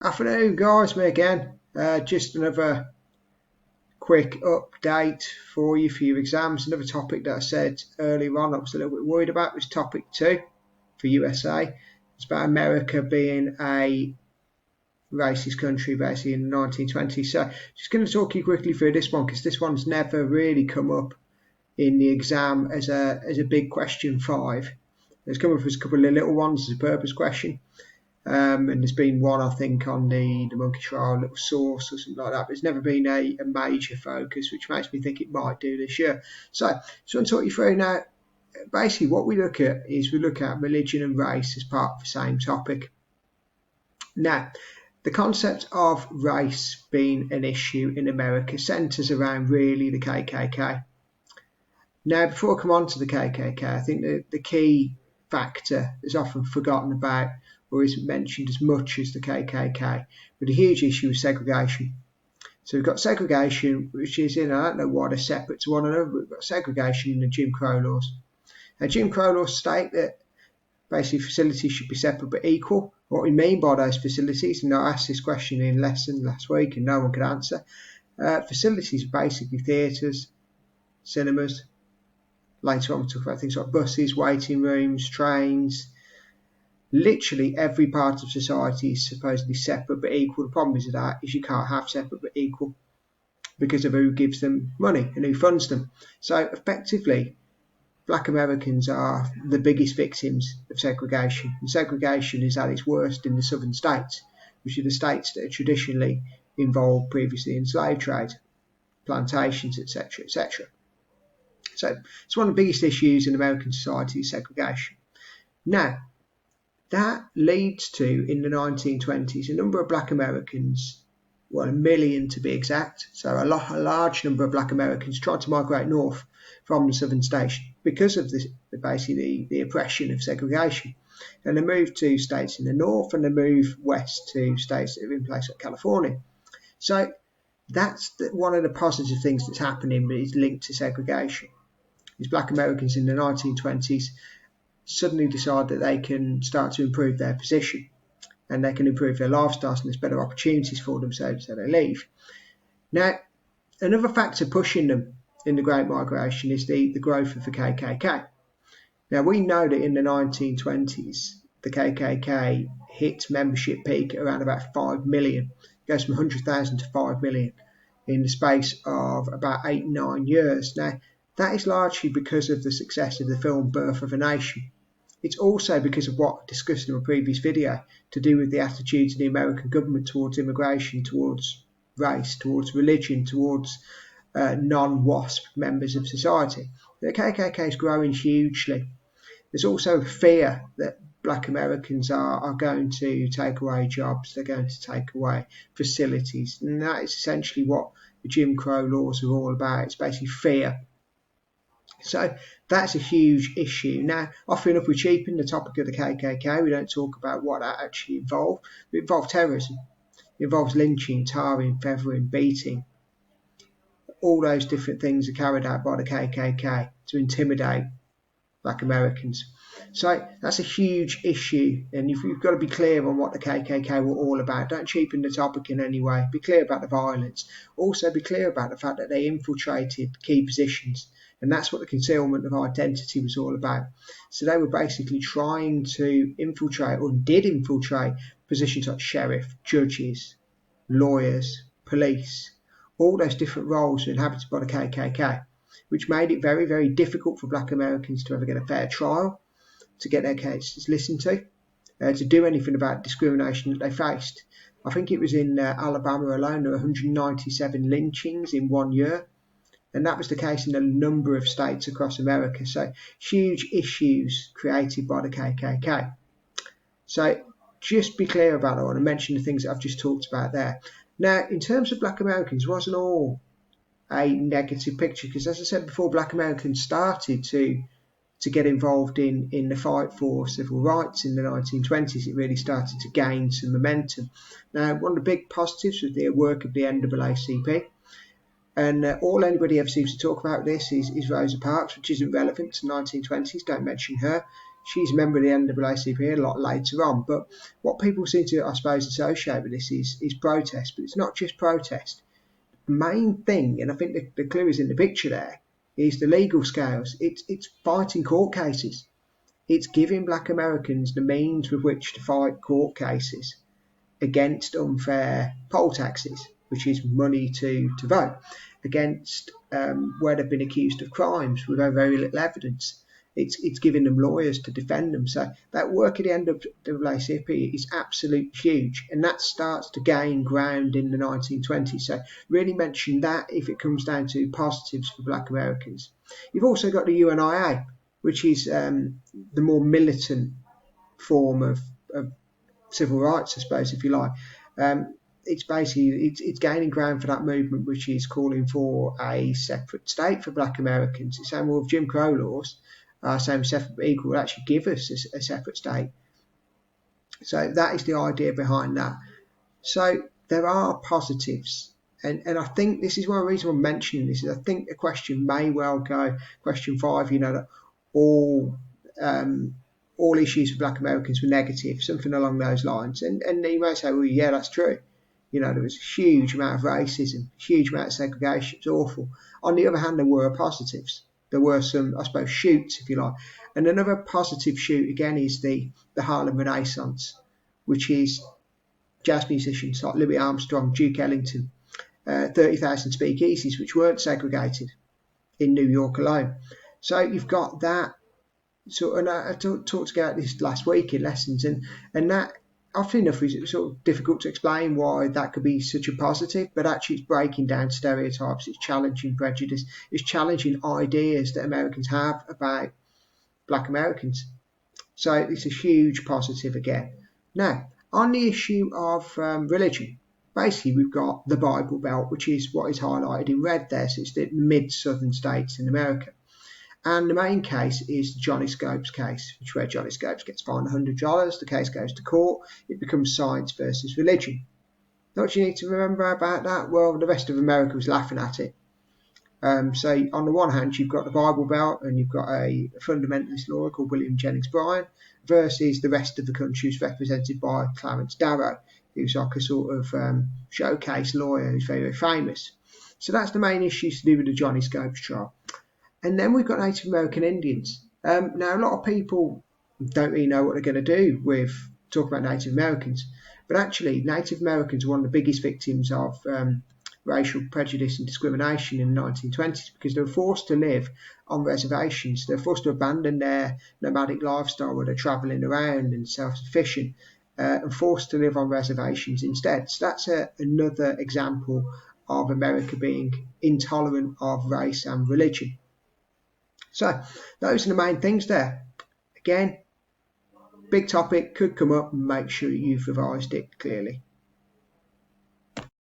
Afternoon, guys. Me again. Just another quick update for you for your exams. Another topic that I said earlier on I was a little bit worried about was topic 2 for USA. It's about America being a racist country basically in the 1920s. So just going to talk you quickly through this one because this one's never really come up in the exam as a big question 5. It's come up as a couple of little ones as a purpose question. And there's been one, I think, on the monkey trial, little source or something like that, but it's never been a major focus, which makes me think it might do this year. So I just want to talk you through now. Basically, what we look at is we look at religion and race as part of the same topic. Now, the concept of race being an issue in America centres around really the KKK. Now, before I come on to the KKK, I think the key factor is often forgotten about or isn't mentioned as much as the KKK, but a huge issue is segregation. So we've got segregation, which is I don't know why they're separate to one another, but we've got segregation in the Jim Crow laws. Now, Jim Crow laws state that basically facilities should be separate but equal. What we mean by those facilities, and I asked this question in lesson last week and no one could answer, facilities are basically theatres, cinemas. Later on we'll talk about things like buses, waiting rooms, trains. Literally every part of society is supposedly separate but equal. The problem is you can't have separate but equal because of who gives them money and who funds them. So effectively, Black Americans are the biggest victims of segregation. And segregation is at its worst in the southern states, which are the states that are traditionally involved previously in slave trade, plantations, etc., etc. So it's one of the biggest issues in American society is segregation. Now, that leads to, in the 1920s, a number of Black Americans, 1 million to be exact, so a large number of Black Americans tried to migrate north from the southern states because of basically the oppression of segregation. And they moved to states in the north and they moved west to states that are in place like California. So that's one of the positive things that's happening, but it's linked to segregation. These Black Americans in the 1920s suddenly decide that they can start to improve their position and they can improve their lifestyles and there's better opportunities for them, so they leave. Now, another factor pushing them in the Great Migration is the growth of the KKK. Now, we know that in the 1920s, the KKK hit membership peak at around about 5 million. It goes from 100,000 to 5 million in the space of about 8-9 years. Now, that is largely because of the success of the film Birth of a Nation. It's also because of what I discussed in a previous video to do with the attitudes of the American government towards immigration, towards race, towards religion, towards non-WASP members of society. The KKK is growing hugely. There's also fear that Black Americans are going to take away jobs, they're going to take away facilities, and that is essentially what the Jim Crow laws are all about. It's basically fear. So that's a huge issue. Now, often enough we cheapen the topic of the KKK. We don't talk about what that actually involved. It involves terrorism. It involves lynching, tarring, feathering, beating. All those different things are carried out by the KKK to intimidate Black Americans. So that's a huge issue, and you've got to be clear on what the KKK were all about. Don't cheapen the topic in any way. Be clear about the violence. Also be clear about the fact that they infiltrated key positions, and that's what the concealment of identity was all about. So they were basically trying to infiltrate, or did infiltrate, positions like sheriff, judges, lawyers, police. All those different roles were inhabited by the KKK, which made it very, very difficult for Black Americans to ever get a fair trial, to get their cases listened to do anything about discrimination that they faced. I think it was in Alabama alone, there were 197 lynchings in 1 year, and that was the case in a number of states across America. So huge issues created by the KKK. So just be clear about that one and mention the things that I've just talked about there. Now, in terms of Black Americans, it wasn't all a negative picture, because as I said before, Black Americans started to get involved in the fight for civil rights in the 1920s. It really started to gain some momentum. Now, one of the big positives was the work of the NAACP, and all anybody ever seems to talk about this is Rosa Parks, which isn't relevant to the 1920s. Don't mention her. She's a member of the NAACP a lot later on. But what people seem to, I suppose, associate with this is protest. But it's not just protest. The main thing, and I think the clue is in the picture there, is the legal scales. It's fighting court cases. It's giving black Americans the means with which to fight court cases against unfair poll taxes, which is money to vote, against where they've been accused of crimes with very little evidence. It's giving them lawyers to defend them. So that work at the end of the NAACP is absolutely huge, and that starts to gain ground in the 1920s. So really mention that if it comes down to positives for black Americans. You've also got the UNIA, which is the more militant form of civil rights, I suppose, if you like. It's basically it's gaining ground for that movement, which is calling for a separate state for black Americans. It's saying, well, if Jim Crow laws are saying separate equal will actually give us a separate state. So that is the idea behind that. So there are positives. And I think this is one reason I'm mentioning this, is I think the question may well go, question 5, that all issues for black Americans were negative, something along those lines. And you may say, well, yeah, that's true. There was a huge amount of racism, huge amount of segregation. It's awful. On the other hand, there were positives. There were some, I suppose, shoots, if you like. And another positive shoot, again, is the Harlem Renaissance, which is jazz musicians like Louis Armstrong, Duke Ellington, 30,000 speakeasies, which weren't segregated in New York alone. So you've got that. So, and I talked about this last week in lessons, and that often enough is sort of difficult to explain why that could be such a positive, but actually it's breaking down stereotypes, it's challenging prejudice, it's challenging ideas that Americans have about black Americans. So it's a huge positive again. Now, on the issue of religion, basically we've got the Bible Belt, which is what is highlighted in red there, so it's the mid-southern states in America. And the main case is Johnny Scopes case, which where Johnny Scopes gets fined $100. The case goes to court. It becomes science versus religion. What you need to remember about that? Well, the rest of America was laughing at it. So on the one hand, you've got the Bible Belt and you've got a fundamentalist lawyer called William Jennings Bryan versus the rest of the country who's represented by Clarence Darrow, who's like a sort of showcase lawyer who's very, very famous. So that's the main issues to do with the Johnny Scopes trial. And then we've got Native American Indians. Now, a lot of people don't really know what they're going to do with talking about Native Americans. But actually, Native Americans are one of the biggest victims of racial prejudice and discrimination in the 1920s because they were forced to live on reservations. They're forced to abandon their nomadic lifestyle where they're travelling around and self-sufficient and forced to live on reservations instead. So that's another example of America being intolerant of race and religion. So those are the main things there. Again, big topic, could come up, and make sure you've revised it clearly.